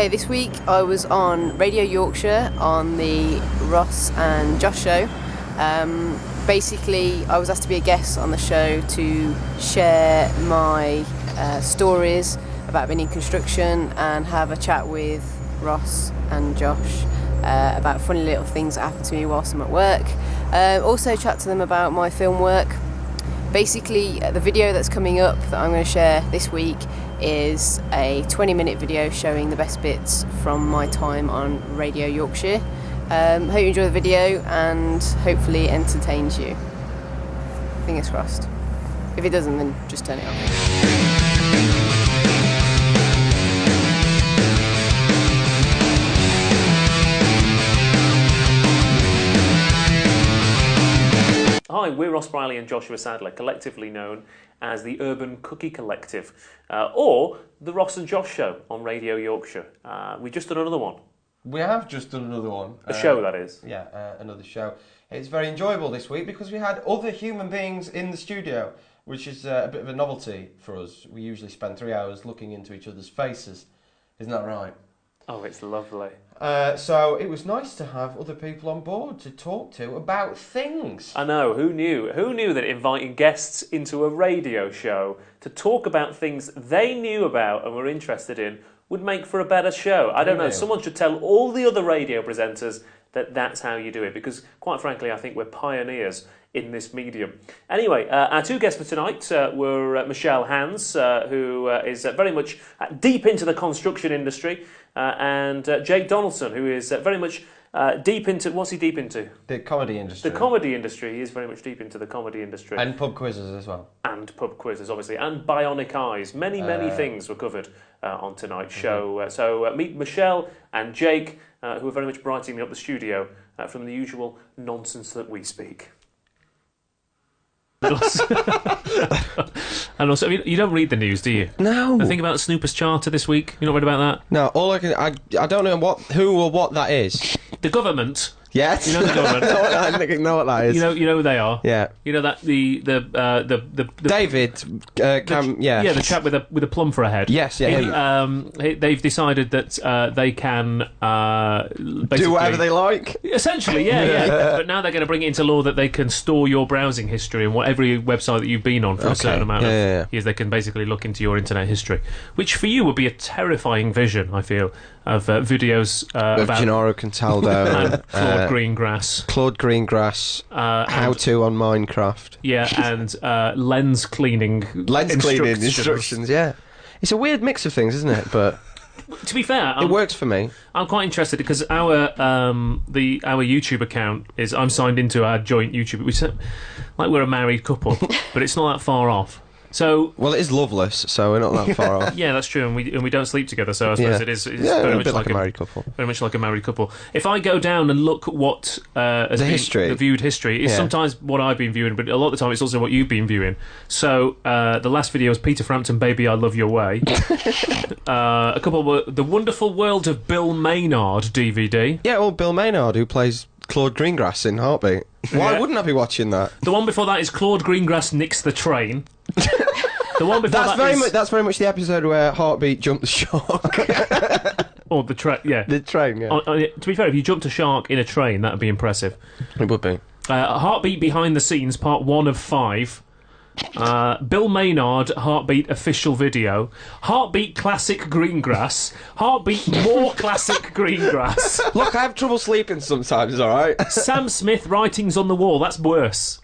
Okay, this week I was on Radio Yorkshire on the Ross and Josh show. Basically, I was asked to be a guest on the show to share my stories about being in construction and have a chat with Ross and Josh about funny little things that happened to me whilst I'm at work. Also chat to them about my film work. Basically, the video that's coming up that I'm going to share this week is a 20-minute video showing the best bits from my time on Radio Yorkshire. Hope you enjoy the video and hopefully it entertains you. Fingers crossed. If it doesn't, then just turn it off. Hi, we're Ross Briley and Joshua Sadler, collectively known as the Urban Cookie Collective, or the Ross and Josh Show on Radio Yorkshire. We've just done another one. We have just done another one. A show, that is. Yeah, another show. It's very enjoyable this week because we had other human beings in the studio, which is a bit of a novelty for us. We usually spend 3 hours looking into each other's faces. Isn't that right? Oh, it's lovely. So it was nice to have other people on board to talk to about things. I know, who knew? Who knew that inviting guests into a radio show to talk about things they knew about and were interested in would make for a better show? I don't know, someone should tell all the other radio presenters that that's how you do it, because quite frankly I think we're pioneers in this medium. Anyway, our two guests for tonight were Michelle Hans, who is very much deep into the construction industry, and Jake Donaldson, who is very much deep into... What's he deep into? The comedy industry. The comedy industry. He is very much deep into the comedy industry. And pub quizzes as well. And pub quizzes, obviously. And bionic eyes. Many things were covered on tonight's show. So meet Michelle and Jake, who are very much brightening up the studio from the usual nonsense that we speak. And also, I mean, you don't read the news, do you? No. The thing about Snooper's Charter this week, you not read about that? No, all I don't know who or what that is. The government. Yes. You know the government. I know what that is. You know who they are. Yeah. You know that the David. Yeah, the chap with a plum for a head. Yes. Yeah. They've decided that they can basically do whatever they like. Essentially, yeah. But now they're going to bring it into law that they can store your browsing history and every website that you've been on for a certain amount of years. They can basically look into your internet history, which for you would be a terrifying vision, I feel, of videos about Gennaro Cataldo and Claude Greengrass. How to on Minecraft. Yeah, and lens cleaning instructions. Yeah, it's a weird mix of things, isn't it? But to be fair, it works for me. I'm quite interested because our YouTube account is, I'm signed into our joint YouTube. We said like we're a married couple, but it's not that far off. So, well, it is loveless, so we're not that far off. Yeah, that's true, and we don't sleep together, so I suppose it is very much like a married couple. Very much like a married couple. If I go down and look what the viewed history is sometimes what I've been viewing, but a lot of the time it's also what you've been viewing. So the last video was Peter Frampton, Baby I Love Your Way. A couple were The Wonderful World of Bill Maynard DVD. Yeah, well, Bill Maynard, who plays Claude Greengrass in Heartbeat. Why wouldn't I be watching that? The one before that is Claude Greengrass Nicks the Train. The one before that's very much the episode where Heartbeat jumped the shark. Or the train, yeah. The train, yeah. To be fair, if you jumped a shark in a train, that would be impressive. It would be. Heartbeat Behind the Scenes, part 1 of 5. Bill Maynard Heartbeat official video. Heartbeat Classic Greengrass. Heartbeat More Classic Greengrass. Look, I have trouble sleeping sometimes, alright? Sam Smith Writings on the Wall. That's worse.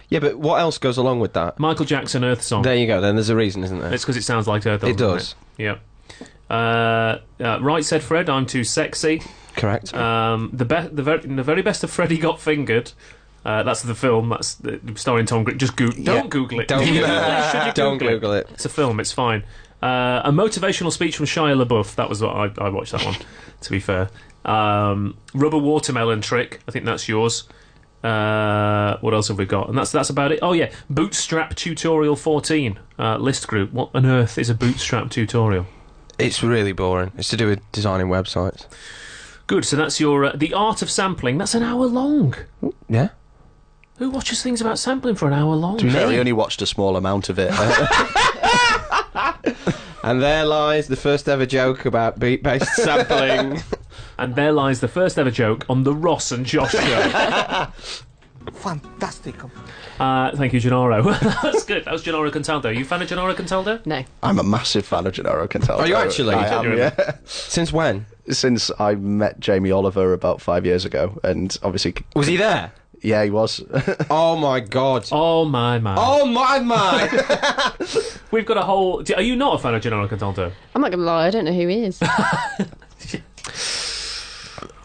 Yeah, but what else goes along with that? Michael Jackson Earth Song. There you go, then there's a reason, isn't there? It's because it sounds like Earth Song. It does. Yeah. Right Said Fred, I'm Too Sexy. Correct. The very best of Freddie Got Fingered. That's the film. That's starring Tom Green. Just don't Google it. Don't Google it. It's a film. It's fine. A motivational speech from Shia LaBeouf. That was what I watched that one. To be fair, Rubber Watermelon Trick. I think that's yours. What else have we got? And that's about it. Oh yeah, Bootstrap Tutorial 14 list group. What on earth is a Bootstrap tutorial? It's really boring. It's to do with designing websites. Good. So that's your The Art of Sampling. That's an hour long. Yeah. Who watches things about sampling for an hour long? To be fair, we only watched a small amount of it. And there lies the first ever joke about beat-based sampling. And there lies the first ever joke on the Ross and Josh show. Fantastic. Thank you, Gennaro. That was good. That was Gennaro Contaldo. You a fan of Gennaro Contaldo? No. I'm a massive fan of Gennaro Contaldo. Are you actually? I am, yeah. Since when? Since I met Jamie Oliver about 5 years ago, and obviously... Was he there? Yeah, he was. Oh my God. Oh my. Oh my. We've got a whole... Are you not a fan of Gennaro Contaldo? I'm not going to lie, I don't know who he is.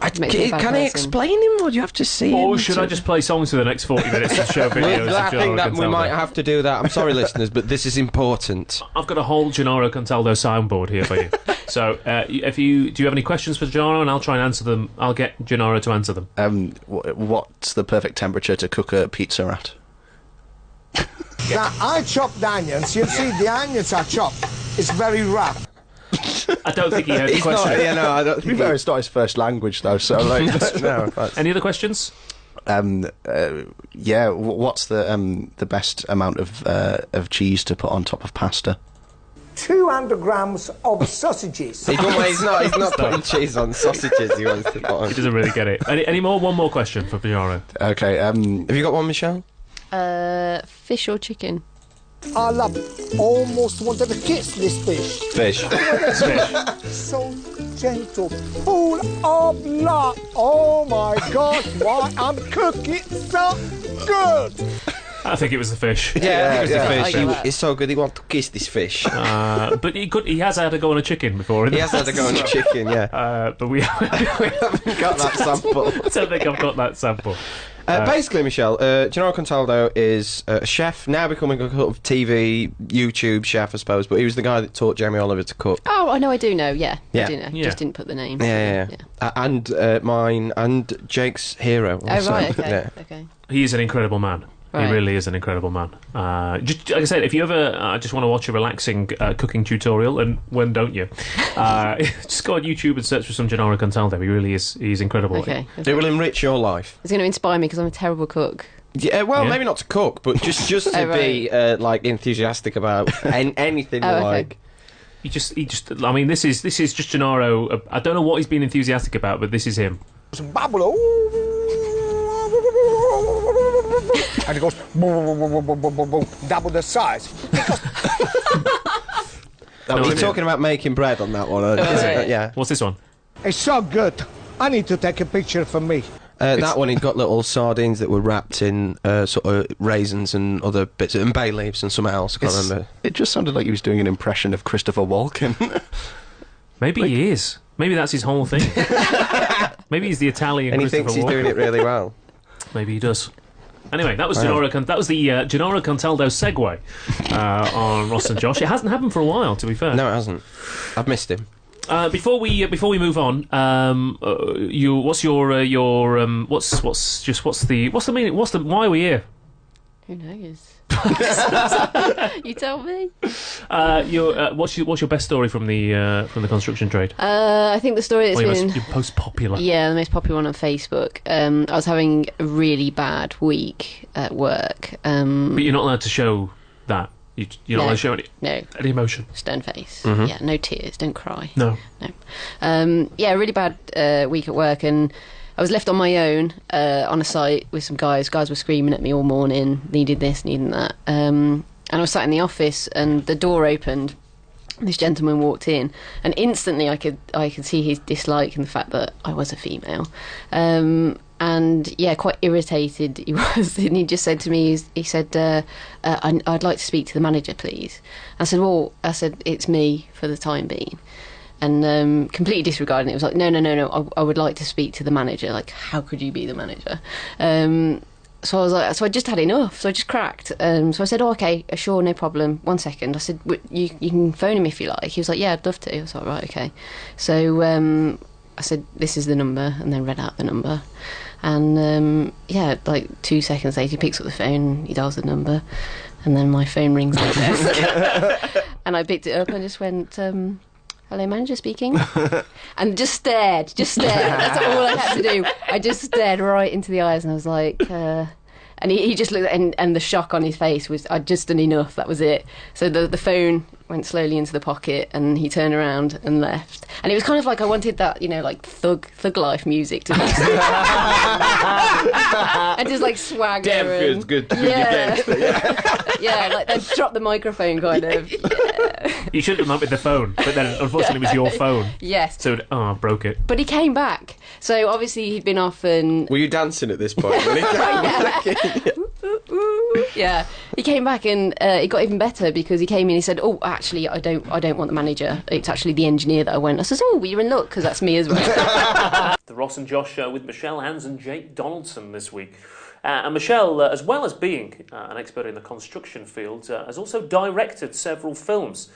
Can he explain him, or do you have to see him? Or should I just play songs for the next 40 minutes and show videos of I think Gennaro that we Contaldo? might have to do that. I'm sorry, listeners, but this is important. I've got a whole Gennaro Contaldo soundboard here for you. So, do you have any questions for Gennaro, and I'll try and answer them. I'll get Gennaro to answer them. What's the perfect temperature to cook a pizza at? Now, I chop the onions. You see, the onions are chopped. It's very rough. I don't think he heard the He's question. not, yeah, no, I don't To be think fair, it's not his first language, though, so, like... no, that's- Any other questions? Yeah, what's the best amount of cheese to put on top of pasta? 200 grams of sausages. he's not putting cheese on sausages. He wants to put on. He doesn't really get it. Any more? One more question for Gennaro. Okay, Have you got one, Michelle? Fish or chicken? I love it. Almost wanted to kiss this fish. Fish. So gentle, full of love. Oh my God, why I'm cooking so good. I think it was the fish. Yeah, I think I it's get the fish. that. It's so good. He wants to kiss this fish. But he has had a go on a chicken before. He has had to go on a chicken. Yeah. But we haven't got that sample. I don't think I've got that sample. Basically, Michelle, Gennaro Contaldo is a chef, now becoming a sort of TV, YouTube chef, I suppose, but he was the guy that taught Jamie Oliver to cook. Oh, I know, I do know, yeah. Yeah. I do know. Yeah. Just didn't put the name. Yeah. And mine, and Jake's hero. Oh, Also. right, okay. Yeah. Okay. He is an incredible man. Right. He really is an incredible man. Just like I said, if you ever just want to watch a relaxing cooking tutorial, and when don't you? Just go on YouTube and search for some Gennaro Contaldo. He really is. He's incredible. Okay. It will enrich your life. It's going to inspire me because I'm a terrible cook. Yeah, well, Yeah. Maybe not to cook, but just to Oh, be like enthusiastic about anything Oh, you okay. like. He just. I mean, this is just Gennaro. I don't know what he's been enthusiastic about, but this is him. Some bubble. And it goes double the size. No You're idea. talking about making bread on that one. Right. Yeah. What's this one? It's so good. I need to take a picture for me. That one, he'd got little sardines that were wrapped in sort of raisins and other bits, and bay leaves and something else. I can't remember. It just sounded like he was doing an impression of Christopher Walken. Maybe he is. Maybe that's his whole thing. Maybe he's the Italian. And he Christopher thinks he's Walken. doing it really well. Maybe he does. Anyway, that was that was the Gennaro Contaldo segue on Ross and Josh. It hasn't happened for a while, to be fair. No, it hasn't. I've missed him. Before we move on, what's the meaning? Why are we here? Who knows? You tell me. What's your best story from the construction trade? I think the story that's Or been... your most popular? Yeah, the most popular one on Facebook. I was having a really bad week at work. But you're not allowed to show that. You're not allowed to show No, any emotion. stern face. Mm-hmm. Yeah, no tears, don't cry. No. Yeah, really bad week at work, and I was left on my own on a site with some guys. Guys were screaming at me all morning, needed this, needing that. And I was sat in the office, and the door opened. This gentleman walked in, and instantly I could see his dislike and the fact that I was a female. And yeah, quite irritated he was. And he just said to me, he said, I'd like to speak to the manager, please. I said, it's me for the time being. And completely disregarding it. It was like, no, I would like to speak to the manager. Like, how could you be the manager? So I was like, so I just had enough. So I just cracked. So I said, okay, sure, no problem. 1 second. I said, you can phone him if you like. He was like, yeah, I'd love to. I was like, right, okay. So I said, this is the number, and then read out the number. And yeah, like 2 seconds later, he picks up the phone, he dials the number, and then my phone rings on the desk. And I picked it up and just went, hello, manager speaking. And just stared. That's all I had to do. I just stared right into the eyes, and I was like, and he just looked, and the shock on his face was, I'd just done enough, that was it. So the phone went slowly into the pocket, and he turned around and left. And it was kind of like I wanted that, like thug life music to and just like swagger. Damn feels good to be a gangster. Yeah, like they dropped the microphone kind of. Yeah. You should have done that with the phone, but then unfortunately it was your phone. Yes. So, I broke it. But he came back. So obviously he'd been off and... Were you dancing at this point? Yeah, he came back and it got even better because he came in and he said, "Oh, actually, I don't want the manager. It's actually the engineer that I want." I said, "Oh, well, you're in luck because that's me as well." The Ross and Josh Show with Michelle Hands and Jake Donaldson this week. And Michelle, as well as being an expert in the construction field, has also directed several films.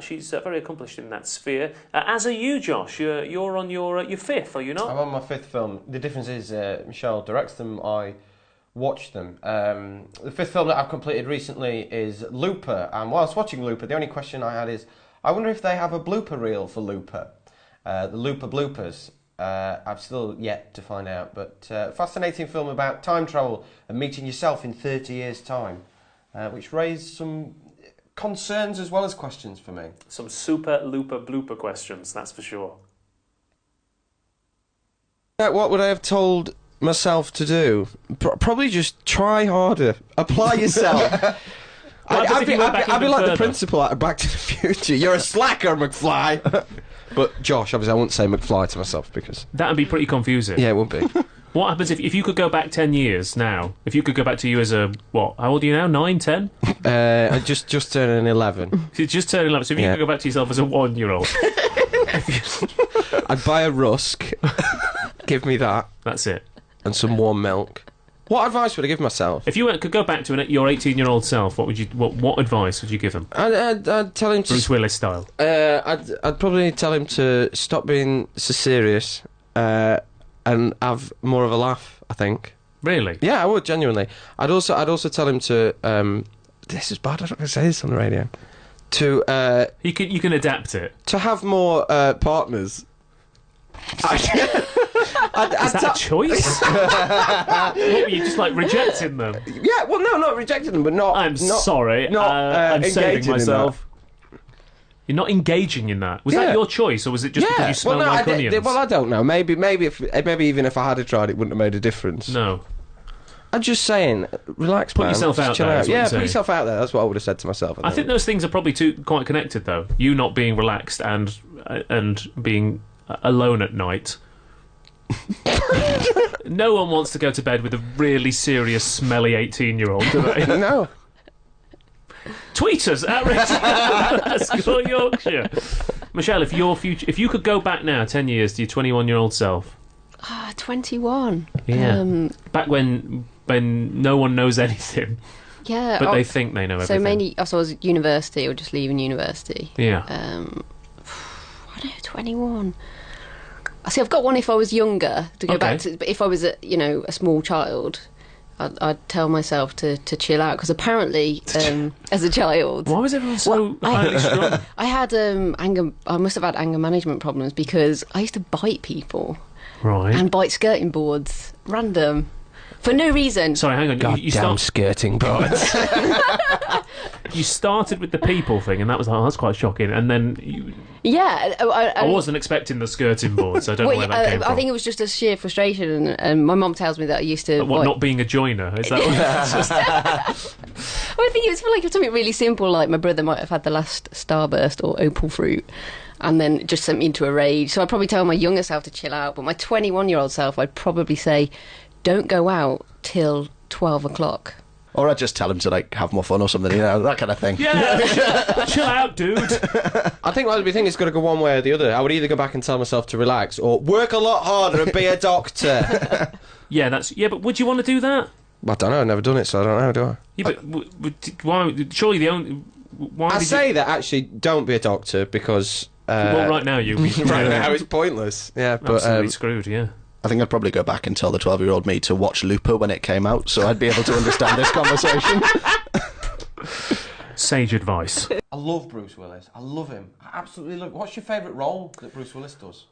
She's very accomplished in that sphere. As are you, Josh. You're on your fifth, are you not? I'm on my fifth film. The difference is Michelle directs them, I watch them. The fifth film that I've completed recently is Looper, and whilst watching Looper, the only question I had is, I wonder if they have a blooper reel for Looper. The Looper bloopers. I've still yet to find out, but fascinating film about time travel and meeting yourself in 30 years' time, which raised some concerns as well as questions for me. Some super Looper blooper questions, that's for sure. What would I have told myself to do? Probably just try harder. Apply yourself. I'd be like the principal at Back to the Future. You're a slacker, McFly. But Josh, obviously I wouldn't say McFly to myself because... That would be pretty confusing. Yeah, it would be. What happens if you could go back 10 years now? If you could go back to you as a... What? How old are you now? 9, 10? I just turned 11. So you just turned 11. So if you could go back to yourself as a 1-year-old... I'd buy a rusk. Give me that. That's it. And some warm milk. What advice would I give myself? If you could go back to your 18-year-old self, what advice would you give him? I'd tell him to... Bruce Willis style. I'd probably tell him to stop being so serious and have more of a laugh, I think. Really? Yeah, I would, genuinely. I'd also tell him to... this is bad, I don't want to say this on the radio. To... You can adapt it. To have more partners. Is that a choice? What, were you just rejecting them? Yeah, well, no, not rejecting them, but not... I'm sorry. I'm saving myself. You're not engaging in that. Was that your choice, or was it just because you smell like onions? Well, I don't know. Maybe even if I had tried, it wouldn't have made a difference. No. I'm just saying, relax, put man. Yourself out there. Yeah, put yourself out there. That's what I would have said to myself. I think those things are probably quite connected, though. You not being relaxed and being alone at night. No one wants to go to bed with a really serious, smelly 18-year-old, do they? No. Tweet us at Radio Yorkshire. Michelle, if you could go back now 10 years to your 21-year-old self. 21. Yeah. Back when no one knows anything. Yeah. But they think they know everything. So mainly, I was at university or just leaving university. Yeah. I don't know, 21. I see. I've got one if I was younger to go back to. But if I was a small child, I'd tell myself to chill out because apparently, as a child, why was everyone so highly strung? I had anger. I must have had anger management problems because I used to bite people, right, and bite skirting boards, random, for no reason. Sorry, hang on. Goddamn skirting boards. You started with the people thing, and that's quite shocking. And then I wasn't expecting the skirting boards. So I don't know where that came from. I think it was just a sheer frustration, and my mum tells me that I used to. Not being a joiner? Is that what? I think it was for something really simple, like my brother might have had the last Starburst or Opal fruit, and then it just sent me into a rage. So I'd probably tell my younger self to chill out, but my 21-year-old self, I'd probably say, don't go out till 12 o'clock. Or I'd just tell him to have more fun or something, that kind of thing. Yeah, chill out, dude. I think it's got to go one way or the other. I would either go back and tell myself to relax, or work a lot harder and be a doctor. But would you want to do that? I don't know. I've never done it, so I don't know. Do I? Yeah, but why? Surely the only. Why? I say that actually, don't be a doctor because. Well, right now you. Right now it's pointless. Yeah, but absolutely screwed. Yeah. I think I'd probably go back and tell the 12-year-old me to watch Looper when it came out, so I'd be able to understand this conversation. Sage advice. I love Bruce Willis. I love him. I absolutely love him. What's your favourite role that Bruce Willis does?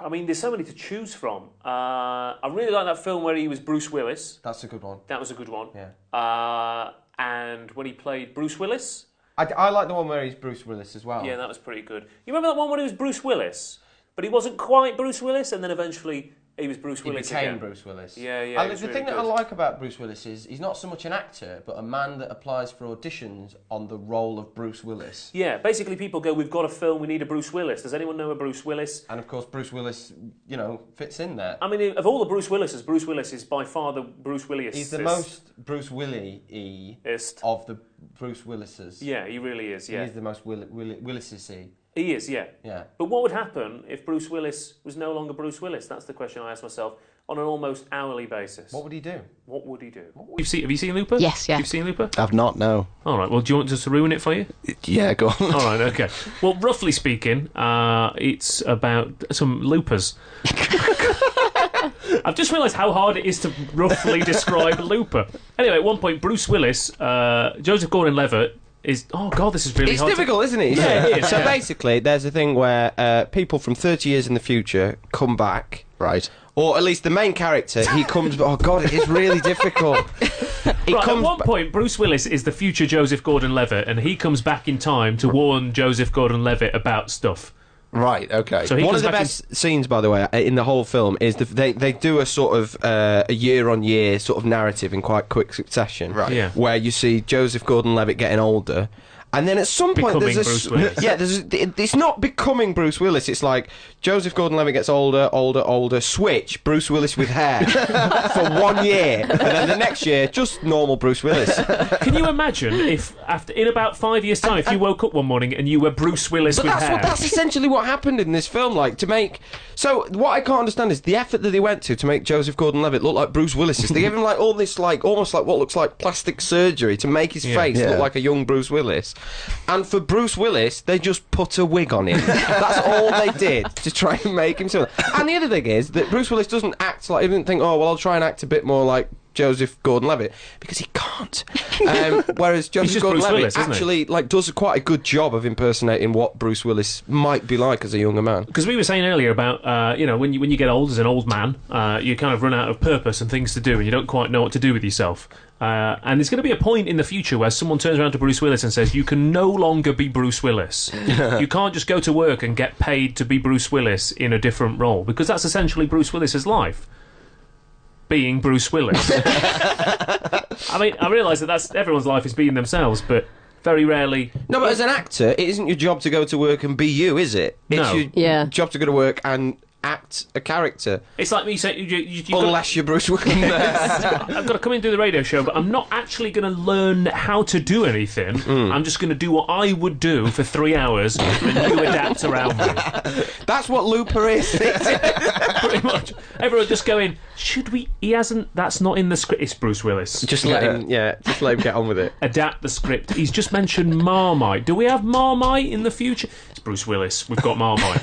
I mean, there's so many to choose from. I really like that film where he was Bruce Willis. That's a good one. That was a good one. Yeah. And when he played Bruce Willis. I like the one where he's Bruce Willis as well. Yeah, that was pretty good. You remember that one where he was Bruce Willis, but he wasn't quite Bruce Willis, and then eventually he was Bruce Willis became again. Bruce Willis. Yeah, yeah. And the thing that I like about Bruce Willis is he's not so much an actor, but a man that applies for auditions on the role of Bruce Willis. Yeah, basically people go, we've got a film, we need a Bruce Willis. Does anyone know a Bruce Willis? And of course, Bruce Willis, fits in there. I mean, of all the Bruce Willises, Bruce Willis is by far the Bruce Willis. He's the most Bruce Willis-y of the Bruce Willises. Yeah, he really is, yeah. He is the most Willis-y. He is, yeah. Yeah. But what would happen if Bruce Willis was no longer Bruce Willis? That's the question I ask myself on an almost hourly basis. What would he do? What would he do? Have you seen Looper? Yes, yeah. You've seen Looper? I've not, no. All right, well, do you want us to ruin it for you? Yeah, go on. All right, okay. Well, roughly speaking, it's about some loopers. I've just realised how hard it is to roughly describe Looper. Anyway, at one point, Bruce Willis, Joseph Gordon-Levitt, this is really It's hard. difficult, isn't it? Yeah, it is. So yeah. basically, there's a thing where people from 30 years in the future come back. Right. Or at least the main character, he comes... Oh, God, it is really difficult. At one point, Bruce Willis is the future Joseph Gordon-Levitt, and he comes back in time to warn Joseph Gordon-Levitt about stuff. Right, okay. So one of the best scenes, by the way, in the whole film is they do a sort of a year-on-year sort of narrative in quite quick succession, right? Yeah. Where you see Joseph Gordon-Levitt getting older, and then at some point Becoming Bruce Willis. it's not becoming Bruce Willis. It's like Joseph Gordon-Levitt gets older. Switch Bruce Willis with hair for 1 year, and then the next year just normal Bruce Willis. Can you imagine if in about 5 years' time, if you woke up one morning and you were Bruce Willis with hair? That's essentially what happened in this film. Like so what I can't understand is the effort that they went to make Joseph Gordon-Levitt look like Bruce Willis. They gave him like all this almost like what looks like plastic surgery to make his face look like a young Bruce Willis. And for Bruce Willis, they just put a wig on him. That's all they did to try and make him similar. And the other thing is that Bruce Willis doesn't act like... He didn't think, I'll try and act a bit more like Joseph Gordon-Levitt, because he can't. Whereas Joseph Gordon-Levitt actually does quite a good job of impersonating what Bruce Willis might be like as a younger man. Because we were saying earlier about when you get old as an old man, you kind of run out of purpose and things to do, and you don't quite know what to do with yourself. And there's going to be a point in the future where someone turns around to Bruce Willis and says, you can no longer be Bruce Willis. You can't just go to work and get paid to be Bruce Willis in a different role, because that's essentially Bruce Willis's life. Being Bruce Willis. I mean, I realise that's everyone's life is being themselves, but very rarely... No, but as an actor, it isn't your job to go to work and be you, is it? It's your job to go to work and act a character. It's like me saying... Unless you're Bruce Willis. I've got to come in and do the radio show, but I'm not actually going to learn how to do anything. I'm just going to do what I would do for 3 hours, and you adapt around me. That's what Looper is. Pretty much. Everyone just going, should we... That's not in the script. It's Bruce Willis. Just let him get on with it. Adapt the script. He's just mentioned Marmite. Do we have Marmite in the future? It's Bruce Willis. We've got Marmite.